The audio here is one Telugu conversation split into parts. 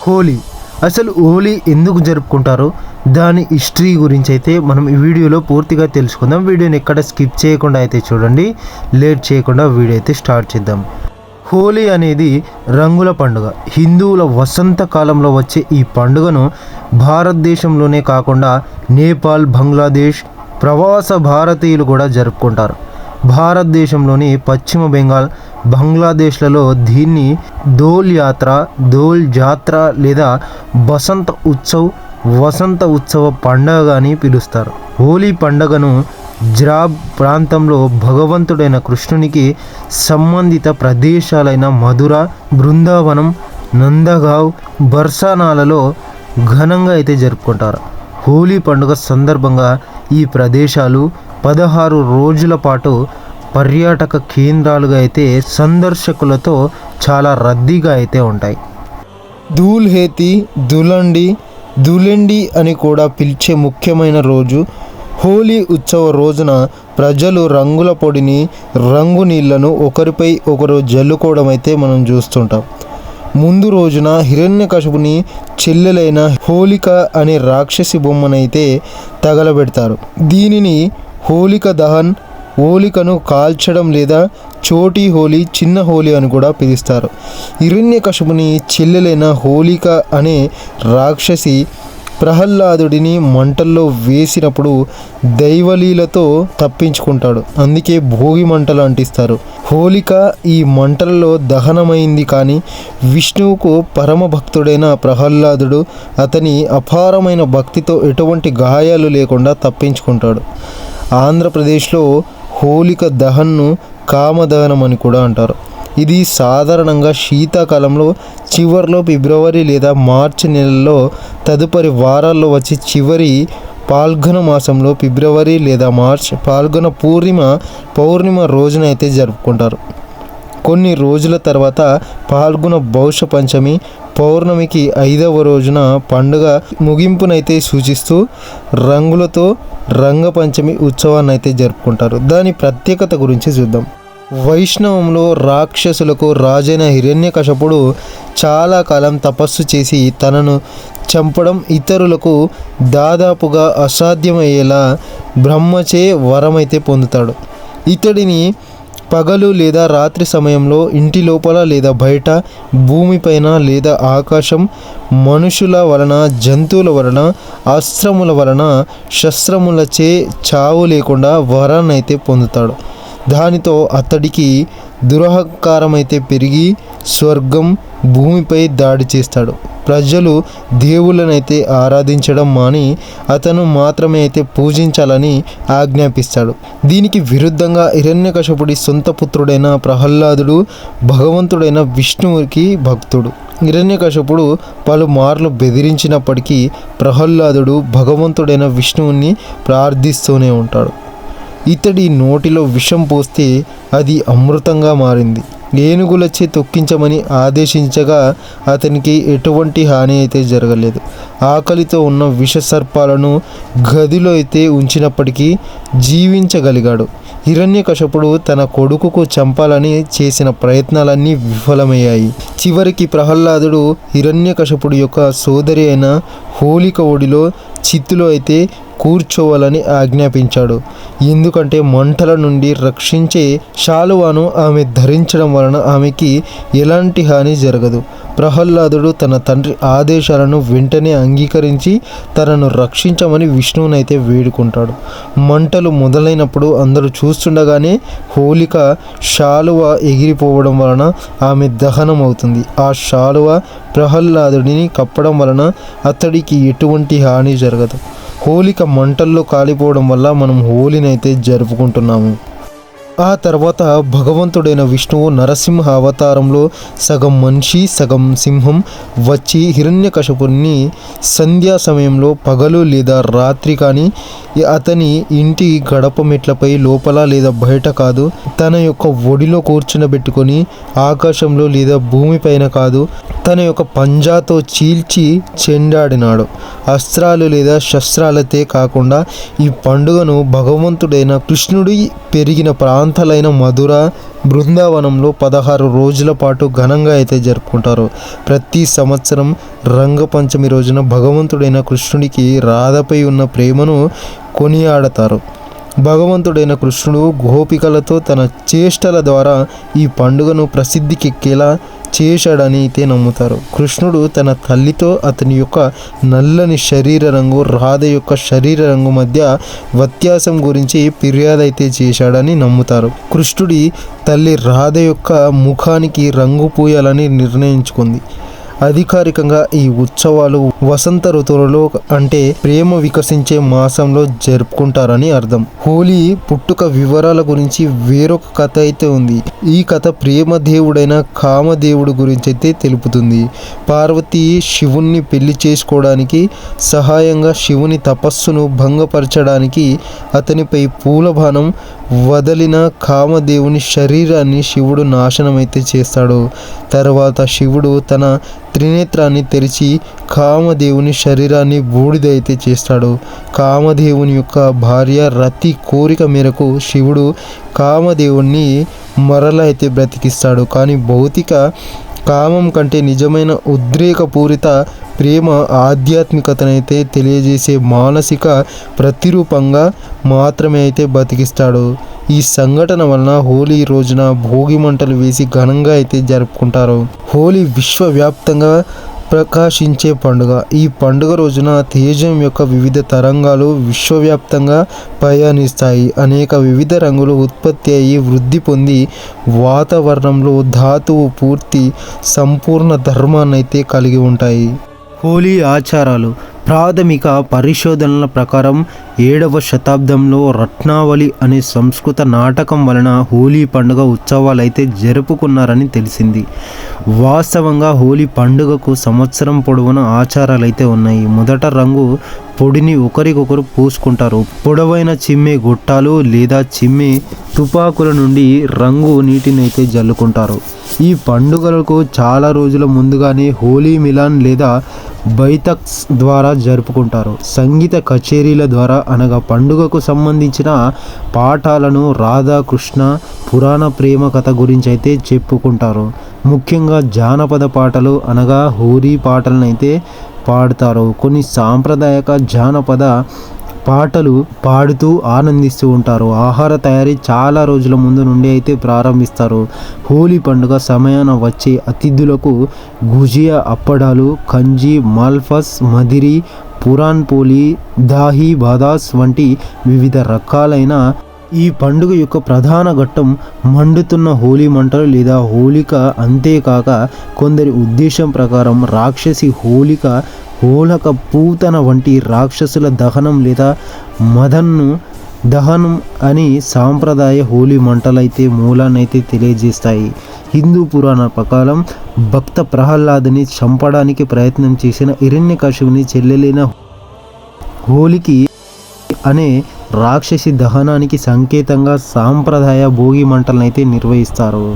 హోలీ అసలు హోలీ ఎందుకు జరుపుకుంటారో దాని హిస్టరీ గురించి అయితే మనం ఈ వీడియోలో పూర్తిగా తెలుసుకుందాం. వీడియోని ఎక్కడ స్కిప్ చేయకుండా అయితే చూడండి. లేట్ చేయకుండా వీడియో అయితే స్టార్ట్ చేద్దాం. హోలీ అనేది రంగుల పండుగ. హిందువుల వసంత కాలంలో వచ్చే ఈ పండుగను భారతదేశంలోనే కాకుండా నేపాల్, బంగ్లాదేశ్ ప్రవాస భారతీయులు కూడా జరుపుకుంటారు. భారతదేశంలోని పశ్చిమ బెంగాల్, బంగ్లాదేశ్లలో దీన్ని దోల్ యాత్ర, దోల్ జాత్ర లేదా వసంత ఉత్సవ పండుగ అని పిలుస్తారు. హోలీ పండుగను జ్రాబ్ ప్రాంతంలో భగవంతుడైన కృష్ణునికి సంబంధిత ప్రదేశాలైన మధుర, బృందావనం, నందగావ్, బర్సానాలలో ఘనంగా అయితే జరుపుకుంటారు. హోలీ పండుగ సందర్భంగా ఈ ప్రదేశాలు 16 రోజుల పాటు పర్యాటక కేంద్రాలుగా అయితే సందర్శకులతో చాలా రద్దీగా అయితే ఉంటాయి. ధూల్హేతి, దులెండి అని కూడా పిలిచే ముఖ్యమైన రోజు హోలీ ఉత్సవ రోజున ప్రజలు రంగుల పొడిని, రంగు నీళ్లను ఒకరిపై ఒకరు జల్లుకోవడం అయితే మనం చూస్తుంటాం. ముందు రోజున హిరణ్యకశిపుని చెల్లెలైన హోలిక అనే రాక్షసి బొమ్మనైతే తగలబెడతారు. దీనిని హోలిక దహన్, హోలికను కాల్చడం లేదా చోటీ హోలీ, చిన్న హోలీ అని కూడా పిలుస్తారు. హిరణ్యకశిపుని చెల్లెలైన హోలిక అనే రాక్షసి ప్రహ్లాదుడిని మంటల్లో వేసినప్పుడు దైవలీలతో తప్పించుకుంటాడు. అందుకే భోగి మంటలు అంటిస్తారు. హోలిక ఈ మంటలలో దహనమైంది. కానీ విష్ణువుకు పరమ భక్తుడైన ప్రహ్లాదుడు అతని అపారమైన భక్తితో ఎటువంటి గాయాలు లేకుండా తప్పించుకుంటాడు. ఆంధ్రప్రదేశ్లో హోలిక దహన్ను కామదహనం అని కూడా అంటారు. ఇది సాధారణంగా శీతాకాలంలో చివరిలో ఫిబ్రవరి లేదా మార్చి నెలలో తదుపరి వారాల్లో వచ్చి చివరి పాల్గొన మాసంలో ఫిబ్రవరి లేదా మార్చ్ పాల్గొన పౌర్ణిమ రోజున అయితే జరుపుకుంటారు. కొన్ని రోజుల తర్వాత పాల్గొన బౌష పంచమి పౌర్ణమికి 5వ రోజున పండుగ ముగింపునైతే సూచిస్తూ రంగులతో రంగపంచమి ఉత్సవాన్ని అయితే జరుపుకుంటారు. దాని ప్రత్యేకత గురించి చూద్దాం. వైష్ణవంలో రాక్షసులకు రాజైన హిరణ్యకశపుడు చాలా కాలం తపస్సు చేసి తనను చంపడం ఇతరులకు దాదాపుగా అసాధ్యమయ్యేలా బ్రహ్మచే వరమైతే పొందుతాడు. ఇతడిని పగలు లేదా రాత్రి సమయంలో ఇంటి లోపల లేదా బయట, భూమిపైన లేదా ఆకాశం, మనుషుల వలన, జంతువుల వలన, అస్త్రముల వలన, శస్త్రములచే చావు లేకుండా వరాన్ని అయితే పొందుతాడు. దానితో అతడికి దురహంకారం అయితే పెరిగి స్వర్గం, భూమిపై దాడి చేస్తాడు. ప్రజలు దేవుళ్ళనైతే ఆరాధించడం మాని అతను మాత్రమే అయితే పూజించాలని ఆజ్ఞాపిస్తాడు. దీనికి విరుద్ధంగా హిరణ్యకశపుడి సొంత పుత్రుడైన ప్రహ్లాదుడు భగవంతుడైన విష్ణువుకి భక్తుడు. హిరణ్యకశపుడు పలుమార్లు బెదిరించినప్పటికీ ప్రహ్లాదుడు భగవంతుడైన విష్ణువుని ప్రార్థిస్తూనే ఉంటాడు. ఇతడి నోటిలో విషం పోస్తే అది అమృతంగా మారింది. ఏనుగులచే తొక్కించమని ఆదేశించగా అతనికి ఎటువంటి హాని అయితే జరగలేదు. ఆకలితో ఉన్న విష సర్పాలను గదిలో అయితే ఉంచినప్పటికీ జీవించగలిగాడు. హిరణ్యకశపుడు తన కొడుకుకు చంపాలని చేసిన ప్రయత్నాలన్నీ విఫలమయ్యాయి. చివరికి ప్రహ్లాదుడు హిరణ్యకశపుడు యొక్క సోదరి అయిన హోలిక ఒడిలో చిత్తులో అయితే కూర్చోవాలని ఆజ్ఞాపించాడు. ఎందుకంటే మంటల నుండి రక్షించే శాలువాను ఆమె ధరించడం వలన ఆమెకి ఎలాంటి హాని జరగదు. ప్రహ్లాదుడు తన తండ్రి ఆదేశాలను వెంటనే అంగీకరించి తనను రక్షించమని విష్ణువునైతే వేడుకుంటాడు. మంటలు మొదలైనప్పుడు అందరూ చూస్తుండగానే హోలిక శాలువ ఎగిరిపోవడం వలన ఆమె దహనం అవుతుంది. ఆ శాలువ ప్రహ్లాదుడిని కప్పడం వలన అతడికి ఎటువంటి హాని జరగదు. హోలిక మంటల్లో కాలిపోవడం వల్ల మనం హోలీని అయితే జరుపుకుంటున్నాము. ఆ తర్వాత భగవంతుడైన విష్ణువు నరసింహ అవతారంలో సగం మనిషి సగం సింహం వచ్చి హిరణ్యకశపుని సంధ్యా సమయంలో పగలు లేదా రాత్రి కానీ అతని ఇంటి గడప మెట్లపై లోపల లేదా బయట కాదు, తన యొక్క ఒడిలో కూర్చునబెట్టుకొని ఆకాశంలో లేదా భూమిపైన కాదు, తన యొక్క పంజాతో చీల్చి చెండాడినాడు. అస్త్రాలు లేదా శస్త్రాలతే కాకుండా ఈ పండుగను భగవంతుడైన కృష్ణుడి పెరిగిన ప్రాంతాలైన మధుర, బృందావనంలో 16 రోజుల పాటు ఘనంగా అయితే జరుపుకుంటారు. ప్రతి సంవత్సరం రంగపంచమి రోజున భగవంతుడైన కృష్ణుడికి రాధపై ఉన్న ప్రేమను కొనియాడతారు. భగవంతుడైన కృష్ణుడు గోపికలతో తన చేష్టల ద్వారా ఈ పండుగను ప్రసిద్ధికెక్కేలా చేశాడని అయితే నమ్ముతారు. కృష్ణుడు తన తల్లితో అతని యొక్క నల్లని శరీర రంగు రాధ యొక్క శరీర రంగు మధ్య వ్యత్యాసం గురించి ఫిర్యాదు అయితే చేశాడని నమ్ముతారు. కృష్ణుడి తల్లి రాధ యొక్క ముఖానికి రంగు పూయాలని నిర్ణయించుకుంది. అధికారికంగా ఈ ఉత్సవాలు వసంత ఋతువులో అంటే ప్రేమ వికసించే మాసంలో జరుపుకుంటారని అర్థం. హోలీ పుట్టుక వివరాల గురించి వేరొక కథ అయితే ఉంది. ఈ కథ ప్రేమ దేవుడైన కామదేవుడు గురించి అయితే తెలుపుతుంది. పార్వతి శివుణ్ణి పెళ్లి చేసుకోవడానికి సహాయంగా శివుని తపస్సును భంగపరచడానికి అతనిపై పూలబాణం వదిలిన కామదేవుని శరీరాన్ని శివుడు నాశనమైతే చేస్తాడు. తర్వాత శివుడు తన త్రినేత్రాన్ని తెరిచి కామదేవుని శరీరాన్ని బూడిదైతే చేస్తాడు. కామదేవుని యొక్క భార్య రతి కోరిక మేరకు శివుడు కామదేవుణ్ణి మరల అయితే బ్రతికిస్తాడు. కానీ భౌతిక కామం కంటే నిజమైన ఉద్రేకపూరిత ప్రేమ ఆధ్యాత్మికతనైతే తెలియజేసే మానసిక ప్రతిరూపంగా మాత్రమే అయితే బతికిస్తాడు. ఈ సంఘటన వలన హోలీ రోజున భోగి మంటలు వేసి ఘనంగా అయితే జరుపుకుంటారు. హోలీ విశ్వవ్యాప్తంగా ప్రకాశించే పండుగ. ఈ పండుగ రోజున తేజం యొక్క వివిధ తరంగాలు విశ్వవ్యాప్తంగా పయనిస్తాయి. అనేక వివిధ రంగులు ఉత్పత్తి అయ్యి వృద్ధి పొంది వాతావరణంలో ధాతువు పూర్తి సంపూర్ణ ధర్మాన్ని అయితే కలిగి ఉంటాయి. హోలీ ఆచారాలు. ప్రాథమిక పరిశోధనల ప్రకారం 7వ శతాబ్దంలో రత్నావళి అనే సంస్కృత నాటకం వలన హోలీ పండుగ ఉత్సవాలు అయితే జరుపుకున్నారని తెలిసింది. వాస్తవంగా హోలీ పండుగకు సంవత్సరం పొడవున ఆచారాలు అయితే ఉన్నాయి. మొదట రంగు పొడిని ఒకరికొకరు పూసుకుంటారు. పొడవైన చిమ్మే గొట్టాలు లేదా చిమ్మే తుపాకుల నుండి రంగు నీటిని అయితే జల్లుకుంటారు. ఈ పండుగలకు చాలా రోజుల ముందుగానే హోలీ మిలాన్ లేదా బైతక్స్ ద్వారా జరుపుకుంటారు. సంగీత కచేరీల ద్వారా అనగా పండుగకు సంబంధించిన పాఠాలను రాధాకృష్ణ పురాణ ప్రేమ కథ గురించి అయితే చెప్పుకుంటారు. ముఖ్యంగా జానపద పాటలు అనగా హోలీ పాటలను అయితే పాడతారు. కొన్ని సాంప్రదాయక జానపద పాటలు పాడుతూ ఆనందిస్తూ ఉంటారు. ఆహార తయారీ చాలా రోజుల ముందు నుండి అయితే ప్రారంభిస్తారు. హోలీ పండుగ సమయాన వచ్చే అతిథులకు గుజియా, అప్పడాలు, కంజీ, మాల్ఫస్, మదిరి, పురాన్ పోలి, దాహి, బాదాస్ వంటి వివిధ రకాలైన ఈ పండుగ యొక్క ప్రధాన ఘట్టం మండుతున్న హోలీ మంటలు లేదా హోలిక. అంతేకాక కొందరి ఉద్దేశం ప్రకారం రాక్షసి హోలిక, హోలక పూతన వంటి రాక్షసుల దహనం లేదా మదన్ను దహనం అని సాంప్రదాయ హోలీ మంటలైతే మూలాన్నైతే తెలియజేస్తాయి. హిందూ పురాణ ప్రకారం భక్త ప్రహ్లాదుని చంపడానికి ప్రయత్నం చేసిన హిరణ్యకశిపుని చెల్లెలైన హోలికి అనే రాక్షసి దహనానికి సంకేతంగా సాంప్రదాయ భోగి మంటలనైతే నిర్వహిస్తారు.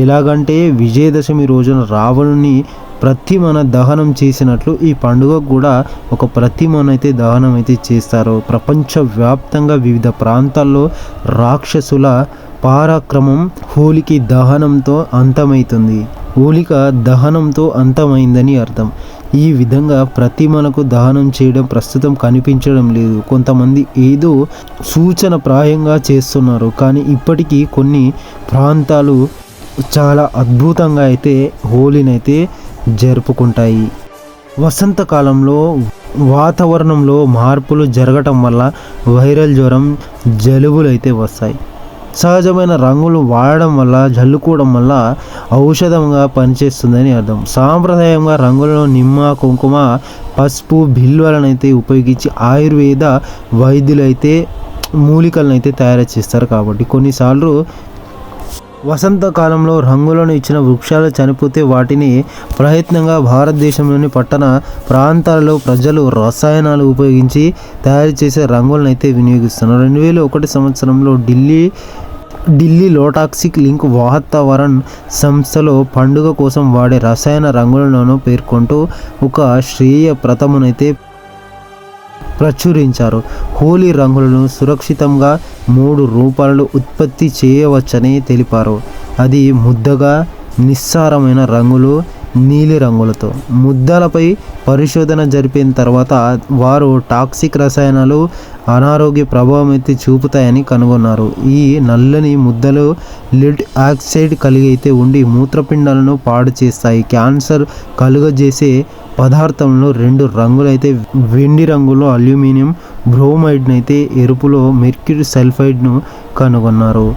ఎలాగంటే విజయదశమి రోజున రావణుని ప్రతిమను దహనం చేసినట్లు ఈ పండుగ కూడా ఒక ప్రతిమను అయితే దహనం అయితే చేస్తారు. ప్రపంచవ్యాప్తంగా వివిధ ప్రాంతాల్లో రాక్షసుల పరాక్రమం హోలికి దహనంతో అంతమవుతుంది. హోలిక దహనంతో అంతమైందని అర్థం. ఈ విధంగా ప్రతిమలకు దహనం చేయడం ప్రస్తుతం కనిపించడం లేదు. కొంతమంది ఏదో సూచన ప్రాయంగా చేస్తున్నారు. కానీ ఇప్పటికీ కొన్ని ప్రాంతాలు చాలా అద్భుతంగా అయితే హోలీనైతే జరుపుకుంటాయి. వసంతకాలంలో వాతావరణంలో మార్పులు జరగటం వల్ల వైరల్ జ్వరం, జలుబులు అయితే వస్తాయి. సహజమైన రంగులు వాడడం వల్ల, జల్లుకోవడం వల్ల ఔషధంగా పనిచేస్తుందని అర్థం. సాంప్రదాయంగా రంగులను నిమ్మ, కుంకుమ, పసుపు, బిల్వలనైతే ఉపయోగించి ఆయుర్వేద వైద్యులైతే మూలికలను అయితే తయారు చేస్తారు. కాబట్టి కొన్నిసార్లు వసంతకాలంలో రంగులను ఇచ్చిన వృక్షాలు చనిపోతే వాటిని ప్రయత్నంగా భారతదేశంలోని పట్టణ ప్రాంతాలలో ప్రజలు రసాయనాలు ఉపయోగించి తయారు చేసే రంగులను అయితే వినియోగిస్తున్నారు. 2001 సంవత్సరంలో ఢిల్లీ లోటాక్సిక్ లింక్ వాతావరణ్ సంస్థలో పండుగ కోసం వాడే రసాయన రంగులను పేర్కొంటూ ఒక శ్రేయప్రతమునైతే ప్రచురించారు. హోలీ రంగులను సురక్షితంగా 3 రూపాలలో ఉత్పత్తి చేయవచ్చని తెలిపారు. అది ముద్దగా, నిస్సారమైన రంగులు, నీలి రంగులతో. ముద్దలపై పరిశోధన జరిపిన తర్వాత వారు టాక్సిక్ రసాయనాలు అనారోగ్య ప్రభావం అయితే చూపుతాయని కనుగొన్నారు. ఈ నల్లని ముద్దలు లెడ్ ఆక్సైడ్ కలిగి ఉండి మూత్రపిండాలను పాడు చేస్తాయి. క్యాన్సర్ కలుగజేసే పదార్థంలో 2 రంగులైతే వెండి రంగులో అల్యూమినియం బ్రోమైడ్ను అయితే ఎరుపులో మెర్క్యూరీ సల్ఫైడ్ను కనుగొన్నారు.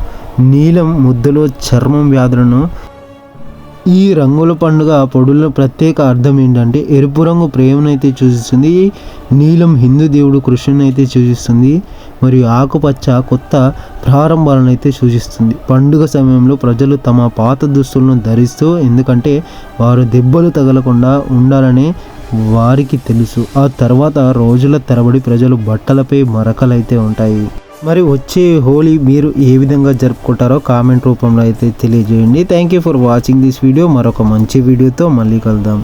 నీలం ముద్దలో చర్మం వ్యాధులను. ఈ రంగుల పండుగ పొడుల ప్రత్యేక అర్థం ఏంటంటే ఎరుపు రంగు ప్రేమనైతే సూచిస్తుంది, నీలం హిందూ దేవుడు కృష్ణుని అయితే సూచిస్తుంది, మరియు ఆకుపచ్చ కొత్త ప్రారంభాలను అయితే సూచిస్తుంది. పండుగ సమయంలో ప్రజలు తమ పాత దుస్తులను ధరిస్తూ, ఎందుకంటే వారు దెబ్బలు తగలకుండా ఉండాలని వారికి తెలుసు. ఆ తర్వాత రోజుల తరబడి ప్రజలు బట్టలపై మరకలైతే ఉంటాయి. మరి వచ్చే హోలీ మీరు ఏ విధంగా జరుపుకుంటారో కామెంట్ రూపంలో అయితే తెలియజేయండి. Thank you for watching this video. మరొక మంచి వీడియోతో మళ్ళీ కలుద్దాం.